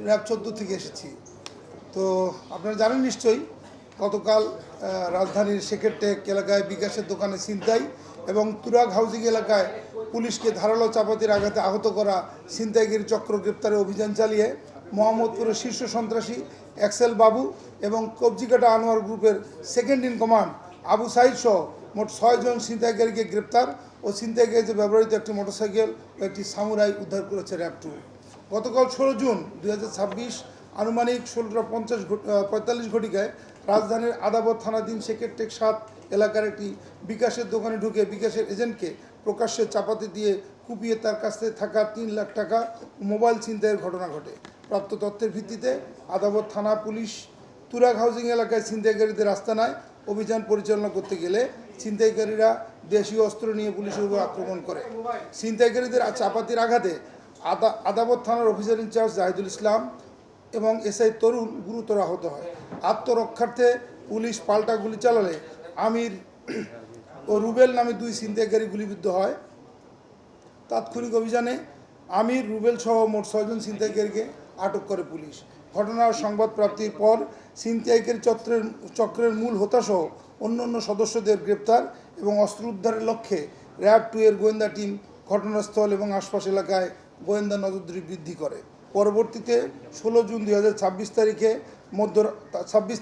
RAB 14 থেকে এসেছি। তো আপনারা জানেন নিশ্চয়ই গতকাল রাজধানীর সেকেরটেক এলাকায় বিকাশের দোকানে ছিনতাই এবং তুরাগ হাউজিং এলাকায় পুলিশকে ধারালো চাপাতির আঘাতে আহত করা ছিনতাইগিরি চক্র গ্রেপ্তারে অভিযান চালিয়ে মোহাম্মদপুরের শীর্ষ সন্ত্রাসী এক্সেল বাবু এবং কবজিকাটা আনোয়ার গ্রুপের second in command Abu Sayeed সহ মোট 6 জন ছিনতাইকারীকে গ্রেপ্তার ও ছিনতাইকারীতে ব্যবহৃত একটি মোটরসাইকেল ও একটি সামুরাই উদ্ধার করেছে র্যাব 2। গতকাল 16 জুন 2026 আনুমানিক 16:45 ঘটিকায় রাজধানীর আদাবর থানাধীন সেকেরটেক 7 এলাকার একটি বিকাশের দোকানে ঢুকে বিকাশের এজেন্টকে প্রকাশ্যে চাপাতি দিয়ে কুপিয়ে তার কাছে থাকা 3 লাখ টাকা ও মোবাইল ছিনতাইয়ের ঘটনা ঘটে। প্রাপ্ত তথ্যের ভিত্তিতে আদাবর থানা পুলিশ তুরাগ হাউজিং এলাকায় ছিনতাইকারীদের আস্তানায় অভিযান পরিচালনা করতে গেলে ছিনতাইকারীরা দেশীয় অস্ত্র নিয়ে পুলিশের উপর আক্রমণ করে। ছিনতাইকারীদের চাপাতির আঘাতে আদাবর থানার অফিসার ইনচার্জ জাহিদুল ইসলাম এবং এসআই তরুণ গুরুতর আহত হয়। আত্মরক্ষার্থে পুলিশ পাল্টা গুলি চালালে আমির ও রুবেল নামে 2 ছিনতাইকারী গুলিবিদ্ধ হয়। তাৎক্ষণিক অভিযানে আমির, রুবেল সহ মোট 6 জন ছিনতাইকারীকে আটক করে পুলিশ। ঘটনার সংবাদ প্রাপ্তির পর ছিনতাইকারী চক্রের মূল হোতাসহ অন্যান্য সদস্যদের গ্রেপ্তার এবং অস্ত্র উদ্ধারের লক্ষ্যে র্যাব 2 এর গোয়েন্দা টিম ঘটনাস্থল এবং আশপাশ এলাকায় গোয়েন্দা নজরদারি বৃদ্ধি করে। পরবর্তীতে 16 জুন 2026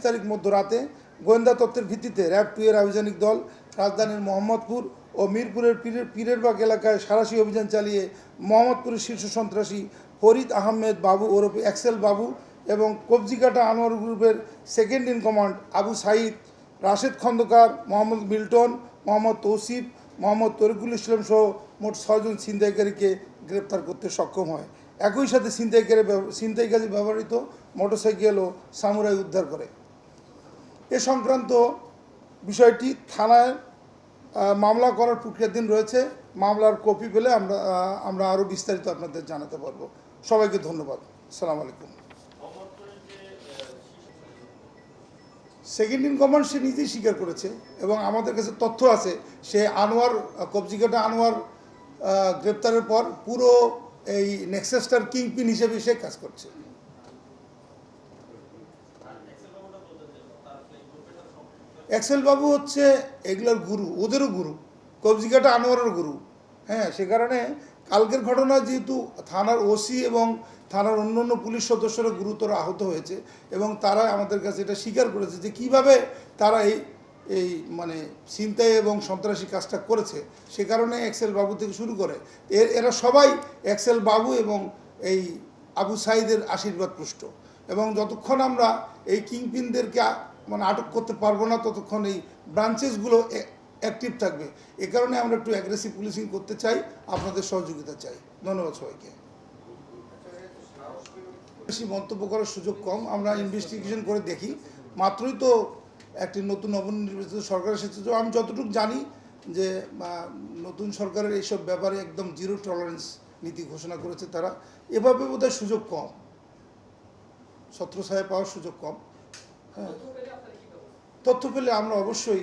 তারিখ মধ্যরাতে গোয়েন্দা তথ্যের ভিত্তিতে র্যাব 2 এর আভিযানিক দল রাজধানীর মোহাম্মদপুর ও মিরপুরের পীরেরবাগ এলাকায় সাঁড়াশি অভিযান চালিয়ে মোহাম্মদপুরের শীর্ষ সন্ত্রাসী ফরিদ আহমেদ বাবু ওরফে এক্সেল বাবু এবং কবজিকাটা আনোয়ার গ্রুপের second in command Abu Sayeed, Rashed Khandakar, Mohammad Milton, Mohammad Tousif, Mohammad Tariqul Islam সহ মোট 6 জন ছিনতাইকারীকে গ্রেপ্তার করতে সক্ষম হয়। একই সাথে ছিনতাইকারী ব্যবহৃত মোটরসাইকেল ও সামুরাই উদ্ধার করে। এ সংক্রান্ত বিষয়টি থানায় মামলা করার প্রক্রিয়াধীন রয়েছে। মামলার কপি পেলে আমরা আরও বিস্তারিত আপনাদের জানাতে পারবো। সবাইকে ধন্যবাদ। আসসালামু আলাইকুম। সেকেন্ড ইন কমান্ড সে নিজেই স্বীকার করেছে এবং আমাদের কাছে তথ্য আছে সে কবজিকাটা আনোয়ার গ্রেপ্তারের পর পুরো এই নেক্সাসটার কিংপিন হিসেবে সে কাজ করছে। এক্সেল বাবু হচ্ছে এগুলোর গুরু, ওদেরও গুরু, কবজিকাটা আনোয়ারের গুরু। হ্যাঁ, সে কারণে কালকের ঘটনা যেহেতু থানার ওসি এবং থানার অন্যান্য পুলিশ সদস্যরা গুরুতর আহত হয়েছে এবং তারা আমাদের কাছে এটা স্বীকার করেছে যে কিভাবে তারা এই মানে ছিনতাই এবং সন্ত্রাসী কাজটা করেছে। সে কারণে এক্সেল বাবু থেকে শুরু করে এরা সবাই এক্সেল বাবু এবং এই আবু সাইদের আশীর্বাদ পুষ্ট এবং যতক্ষণ আমরা এই কিংপিনদেরকে মানে আটক করতে পারবো না ততক্ষণ এই ব্রাঞ্চেসগুলো অ্যাক্টিভ থাকবে। এ কারণে আমরা একটু অ্যাগ্রেসিভ পুলিশিং করতে চাই, আপনাদের সহযোগিতা চাই। ধন্যবাদ সবাইকে। বেশি মন্তব্য করার সুযোগ কম, আমরা ইনভেস্টিগেশন করে দেখি। মাত্রই তো একটি নবনির্বাচিত সরকার এসেছে, তো আমি যতটুকু জানি যে নতুন সরকারের এইসব ব্যাপারে একদম 0 টলারেন্স নীতি ঘোষণা করেছে তারা। এভাবে বোধহয় সুযোগ কম, ছত্রছায়া পাওয়ার সুযোগ কম। হ্যাঁ, তথ্য পেলে আমরা অবশ্যই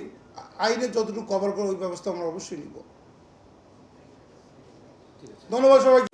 আইনে যতটুকু কভার করে ওই ব্যবস্থা আমরা অবশ্যই নিব। ধন্যবাদ সবাইকে।